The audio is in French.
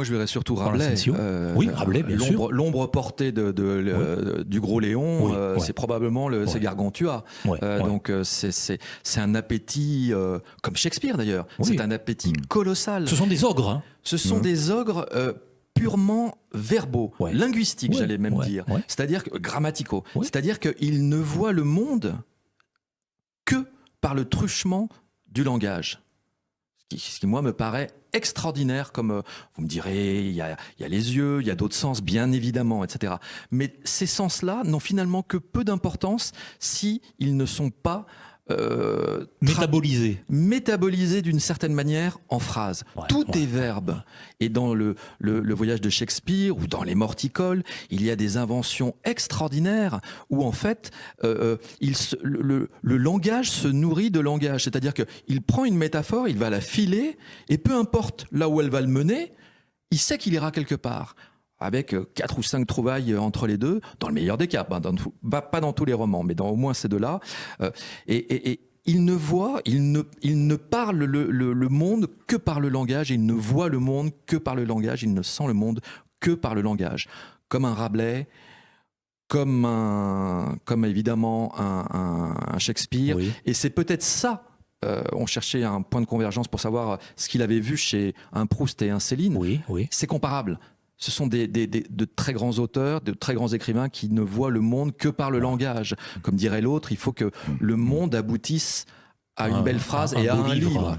moi je verrais surtout Dans Rabelais. l'Ascension. Oui, Rabelais, bien sûr. L'ombre portée du Gros Léon, Oui, c'est probablement c'est Gargantua. Ouais, ouais. Donc c'est un appétit, comme Shakespeare d'ailleurs, Oui. c'est un appétit colossal. Ce sont des ogres. Hein. Ce sont des ogres purement verbaux, Ouais. linguistiques, Ouais, j'allais même ouais, dire, ouais. c'est-à-dire grammaticaux. Ouais. C'est-à-dire qu'ils ne voient le monde que par le truchement du langage. Ce qui, moi, me paraît extraordinaire, comme vous me direz, il y a les yeux, il y a d'autres sens, bien évidemment, etc. Mais ces sens-là n'ont finalement que peu d'importance si ils ne sont pas métabolisés d'une certaine manière en phrases. Ouais, Tout ouais, est verbe. Et dans le voyage de Shakespeare ou dans les Morticoles, il y a des inventions extraordinaires où en fait le langage se nourrit de langage. C'est-à-dire qu'il prend une métaphore, il va la filer et peu importe là où elle va le mener, il sait qu'il ira quelque part. Avec 4 ou 5 trouvailles entre les deux, dans le meilleur des cas, pas dans tous les romans, mais dans au moins ces deux-là. Et il ne parle le monde que par le langage, il ne voit le monde que par le langage, il ne sent le monde que par le langage. Comme un Rabelais, comme évidemment un Shakespeare. Oui. Et c'est peut-être ça. On cherchait un point de convergence pour savoir ce qu'il avait vu chez un Proust et un Céline. Oui, oui. C'est comparable. Ce sont de très grands auteurs, de très grands écrivains qui ne voient le monde que par le langage. Comme dirait l'autre, il faut que le monde aboutisse à une belle phrase et à un livre.